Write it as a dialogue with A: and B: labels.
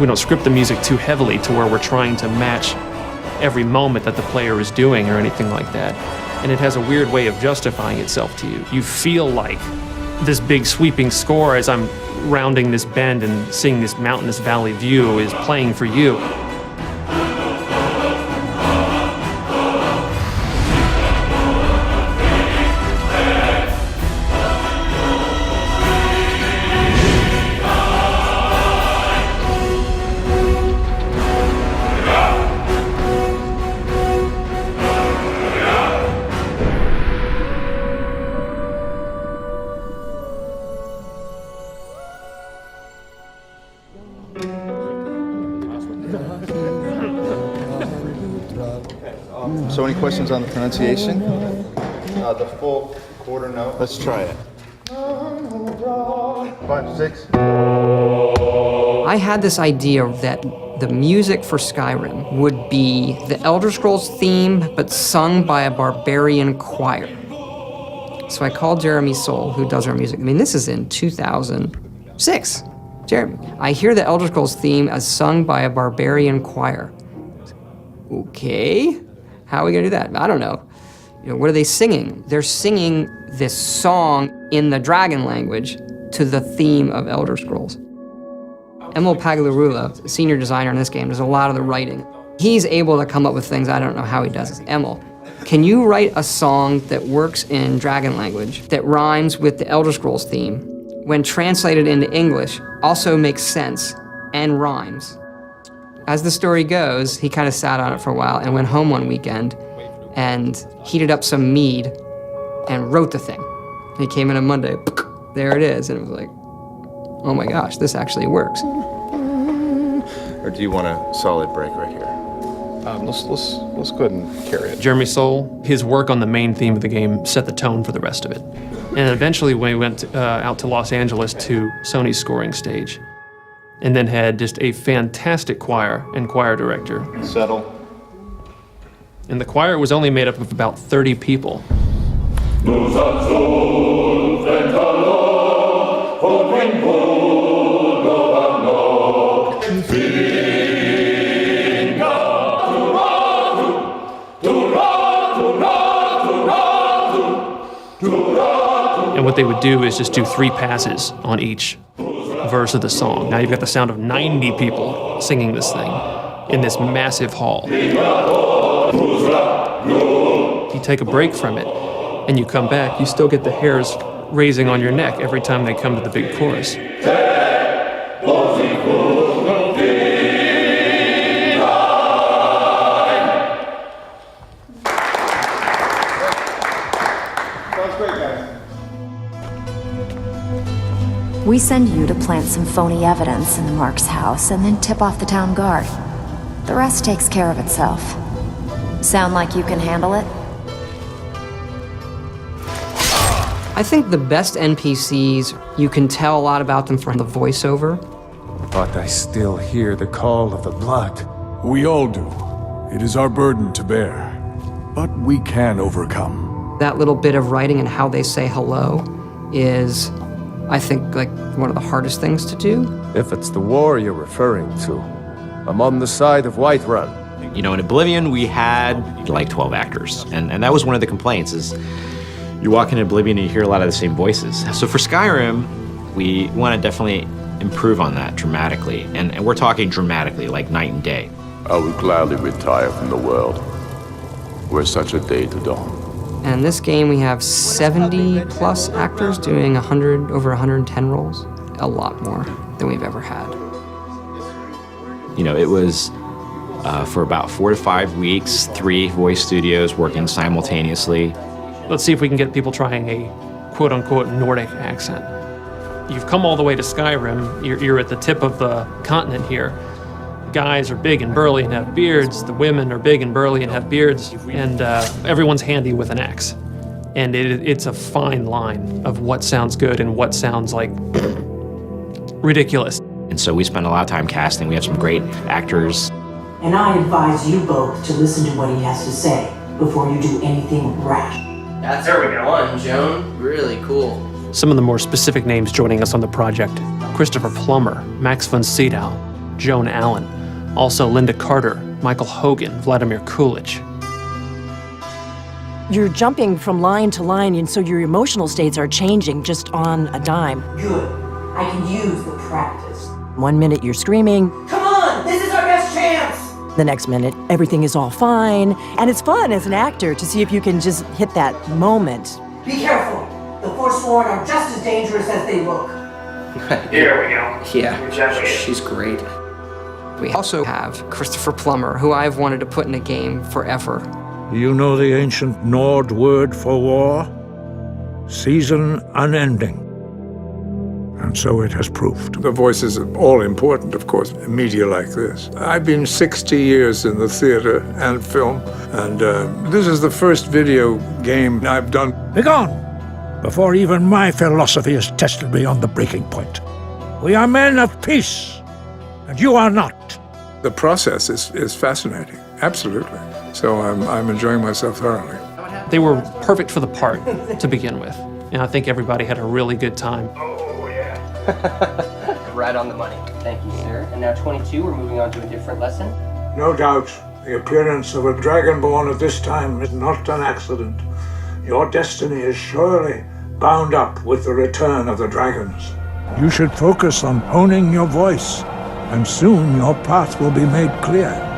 A: We don't script the music too heavily to where we're trying to match every moment that the player is doing or anything like that. And it has a weird way of justifying itself to you. You feel like this big sweeping score as I'm rounding this bend and seeing this mountainous valley view is playing for you.
B: So any questions on the pronunciation?
C: The full quarter note.
B: Let's try it. 5, 6.
D: I had this idea that the music for Skyrim would be the Elder Scrolls theme, but sung by a barbarian choir. So I called Jeremy Soule, who does our music. I mean, this is in 2006. Jeremy, I hear the Elder Scrolls theme as sung by a barbarian choir. Okay, how are we gonna do that? I don't know. What are they singing? They're singing this song in the dragon language to the theme of Elder Scrolls. Emil Pagliarula, senior designer in this game, does a lot of the writing. He's able to come up with things, I don't know how he does this. Emil, can you write a song that works in dragon language that rhymes with the Elder Scrolls theme, when translated into English, also makes sense and rhymes? As the story goes, he kind of sat on it for a while and went home one weekend and heated up some mead and wrote the thing. He came in on Monday, there it is, and it was like, oh my gosh, this actually works.
B: Or do you want a solid break right here?
C: Let's go ahead and carry it.
A: Jeremy Soule, his work on the main theme of the game set the tone for the rest of it. And eventually we went out to Los Angeles to Sony's scoring stage, and then had just a fantastic choir and choir director.
B: Settle.
A: And the choir was only made up of about 30 people. And what they would do is just do 3 passes on each verse of the song. Now you've got the sound of 90 people singing this thing in this massive hall. You take a break from it and you come back, you still get the hairs raising on your neck every time they come to the big chorus.
E: We send you to plant some phony evidence in the Mark's house and then tip off the town guard. The rest takes care of itself. Sound like you can handle it?
D: I think the best NPCs, you can tell a lot about them from the voiceover.
F: But I still hear the call of the blood. We all do. It is our burden to bear. But we can overcome.
D: That little bit of writing and how they say hello is, I think, like one of the hardest things to do.
G: If it's the war you're referring to, I'm on the side of Whiterun.
H: In Oblivion, we had like 12 actors, and that was one of the complaints, is you walk into Oblivion and you hear a lot of the same voices. So for Skyrim, we want to definitely improve on that dramatically, and we're talking dramatically, like night and day.
I: I would gladly retire from the world were such a day to dawn.
D: And in this game, we have 70 plus actors doing over 110 roles. A lot more than we've ever had.
H: It was for about 4 to 5 weeks, 3 voice studios working simultaneously.
A: Let's see if we can get people trying a quote-unquote Nordic accent. You've come all the way to Skyrim. You're at the tip of the continent here. Guys are big and burly and have beards. The women are big and burly and have beards. And everyone's handy with an axe. And it's a fine line of what sounds good and what sounds like ridiculous.
H: And so we spend a lot of time casting. We have some great actors.
J: And I advise you both to listen to what he has to say before you do anything rash.
K: That's where we go. Joan, really cool.
A: Some of the more specific names joining us on the project: Christopher Plummer, Max von Sydow, Joan Allen, also Linda Carter, Michael Hogan, Vladimir Coolidge.
L: You're jumping from line to line, and so your emotional states are changing just on a dime.
J: Good. I can use the practice.
L: 1 minute you're screaming.
J: Come on! This is our best chance!
L: The next minute, everything is all fine. And it's fun as an actor to see if you can just hit that moment.
J: Be careful. The Forsworn are just as dangerous as they look.
K: Here we go. Yeah, she's great.
D: We also have Christopher Plummer, who I've wanted to put in a game forever.
M: You know the ancient Nord word for war? Season unending. And so it has proved.
F: The voice is all important, of course, in media like this. I've been 60 years in the theater and film, and this is the first video game I've done.
M: Begone! Before even my philosophy is tested beyond the breaking point. We are men of peace, and you are not.
F: The process is fascinating, absolutely. So I'm enjoying myself thoroughly.
A: They were perfect for the part to begin with, and I think everybody had a really good time.
K: Right on the money. Thank you, sir. And now 22, we're moving on to a different lesson.
M: No doubt, the appearance of a Dragonborn at this time is not an accident. Your destiny is surely bound up with the return of the dragons. You should focus on honing your voice, and soon your path will be made clear.